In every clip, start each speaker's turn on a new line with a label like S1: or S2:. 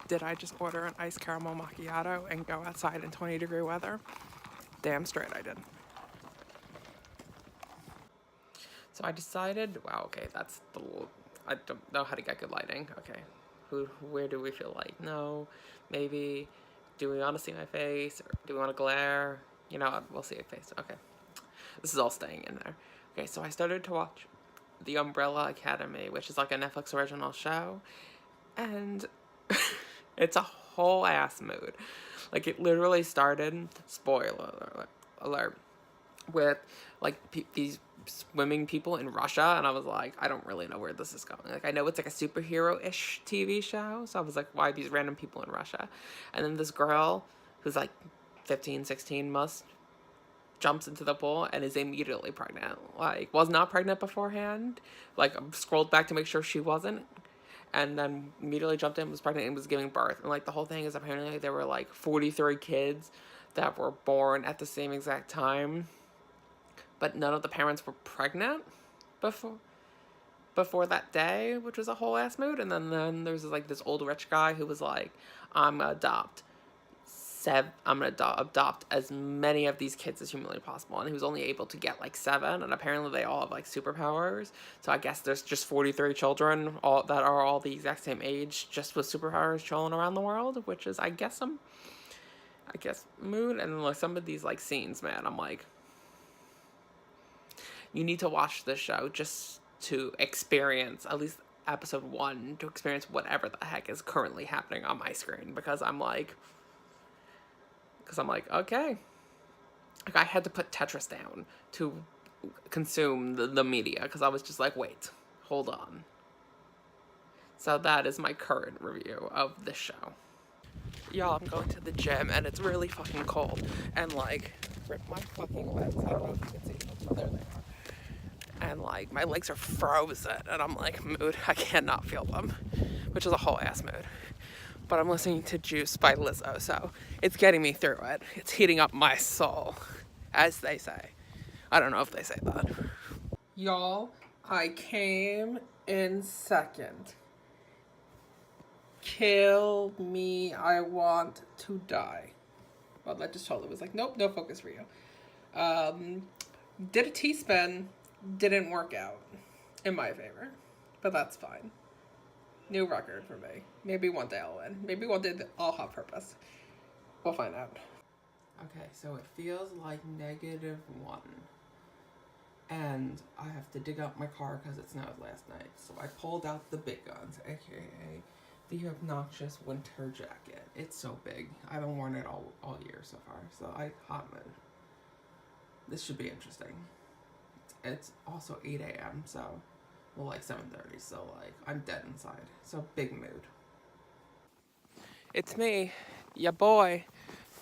S1: did I just order an iced caramel macchiato and go outside in 20-degree weather? Damn straight I did. So I decided, wow, okay, that's the, I don't know how to get good lighting. Okay, where do we feel like? No, maybe, do we want to see my face? Or do we want to glare? You know, we'll see a face. Okay, this is all staying in there. Okay, so I started to watch The Umbrella Academy, which is like a Netflix original show. And it's a whole ass mood. Like, it literally started, spoiler alert, with like these swimming people in Russia, and I was like, I don't really know where this is going. Like, I know it's like a superhero-ish TV show, so I was like, why these random people in Russia? And then this girl who's like 15, 16 jumps into the pool and is immediately pregnant. Like, was not pregnant beforehand. Like, scrolled back to make sure she wasn't, and then immediately jumped in, was pregnant, and was giving birth. And like, the whole thing is apparently there were like 43 kids that were born at the same exact time, but none of the parents were pregnant before that day, which was a whole ass mood. And then there's like this old rich guy who was like, I'm gonna adopt as many of these kids as humanly possible, and he was only able to get like 7, and apparently they all have like superpowers. So I guess there's just 43 children all that are all the exact same age, just with superpowers chilling around the world, which is I guess mood. And like some of these like scenes, man, I'm like, you need to watch this show just to experience at least episode 1, to experience whatever the heck is currently happening on my screen, because I'm like, okay. Like, I had to put Tetris down to consume the media, because I was just like, wait, hold on. So that is my current review of this show. Y'all, I'm going to the gym, and it's really fucking cold. And, like, rip my fucking legs. I don't know if you can see them, but there they are. And, like, my legs are frozen, and I'm like, mood, I cannot feel them. Which is a whole ass mood. But I'm listening to Juice by Lizzo, so it's getting me through it. It's heating up my soul, as they say. I don't know if they say that. Y'all, I came in second. Kill me, I want to die. Well, I just totally was like, nope, no focus for you. Did a T-spin, didn't work out in my favor, but that's fine. New record for me. Maybe one day I'll win. Maybe one day I'll have purpose. We'll find out. Okay, so it feels like -1. And I have to dig up my car because it snowed last night. So I pulled out the big guns, aka the obnoxious winter jacket. It's so big. I haven't worn it all year so far. So hot mood. This should be interesting. It's also 8 a.m. so, well, like 7:30. So like, I'm dead inside. So big mood. It's me, ya boy,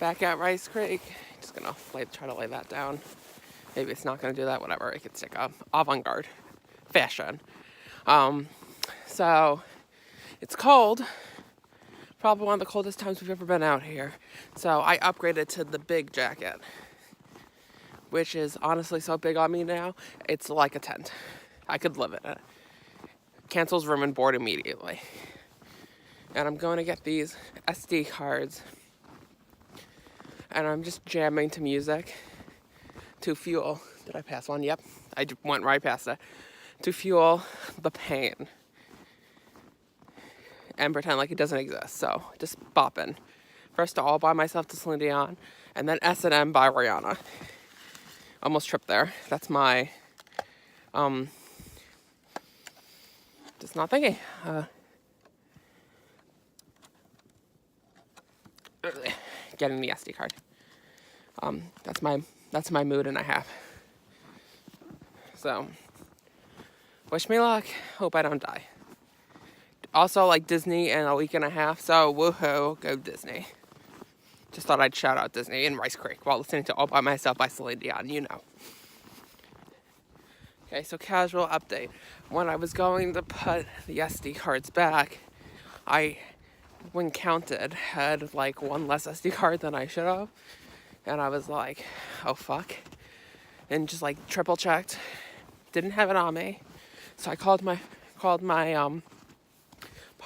S1: back at Rice Creek. Just gonna try to lay that down. Maybe it's not gonna do that, whatever. It could stick up. Avant-garde fashion. So it's cold. Probably one of the coldest times we've ever been out here. So I upgraded to the big jacket, which is honestly so big on me now, it's like a tent. I could live in it. Cancels room and board immediately. And I'm going to get these SD cards. And I'm just jamming to music to fuel. Did I pass one? Yep. I went right past it. To fuel the pain. And pretend like it doesn't exist. So just bopping. First All by Myself to Celine Dion. And then S&M by Rihanna. Almost tripped there. That's my, just not thinking. Getting the SD card. That's my mood and a half. So, wish me luck. Hope I don't die. Also, like Disney in a week and a half. So, woohoo, go Disney. Just thought I'd shout out Disney in Rice Creek while listening to All By Myself by Celine Dion, you know. Okay, so casual update. When I was going to put the SD cards back, I, when counted, had like one less SD card than I should have. And I was like, oh fuck. And just like triple checked. Didn't have it on me. So I called my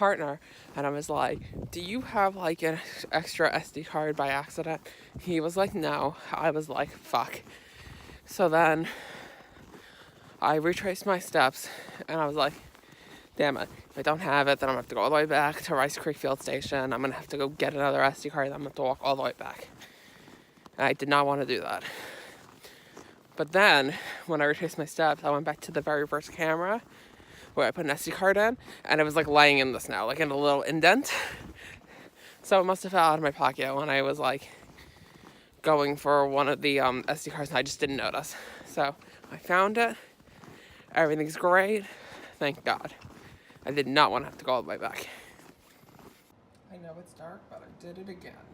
S1: partner, and I was like, do you have like an extra SD card by accident? He was like, no. I was like, fuck. So then I retraced my steps, and I was like, damn it, if I don't have it, then I'm gonna have to go all the way back to Rice Creek Field Station. I'm gonna have to go get another SD card, and I'm gonna have to walk all the way back. And I did not want to do that. But then, when I retraced my steps, I went back to the very first camera where I put an SD card in, and it was like laying in the snow, like in a little indent. So it must have fell out of my pocket when I was like going for one of the SD cards, and I just didn't notice. So I found it. Everything's great. Thank God. I did not want to have to go all the way back. I know it's dark, but I did it again.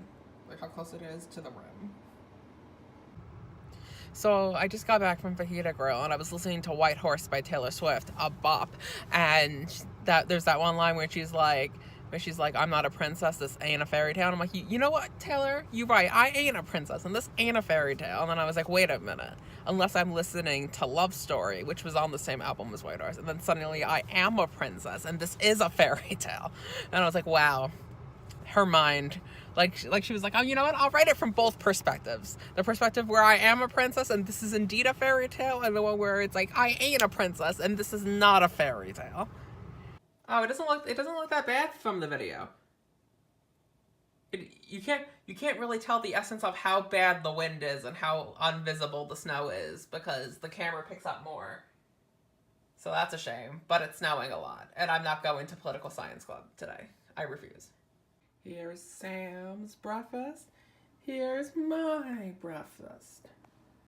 S1: Look how close it is to the rim. So I just got back from Fajita Grill, and I was listening to White Horse by Taylor Swift, a bop. And there's that one line where she's like, I'm not a princess, this ain't a fairy tale. And I'm like, you know what, Taylor? You're right, I ain't a princess, and this ain't a fairy tale. And then I was like, wait a minute. Unless I'm listening to Love Story, which was on the same album as White Horse. And then suddenly I am a princess, and this is a fairy tale. And I was like, wow. Her mind, like she was like, oh, you know what, I'll write it from both perspectives. The perspective where I am a princess and this is indeed a fairy tale, and the one where it's like, I ain't a princess and this is not a fairy tale. Oh, it doesn't look that bad from the video. You can't really tell the essence of how bad the wind is and how invisible the snow is because the camera picks up more. So that's a shame, but it's snowing a lot, and I'm not going to political science club today. I refuse. Here's Sam's breakfast. Here's my breakfast.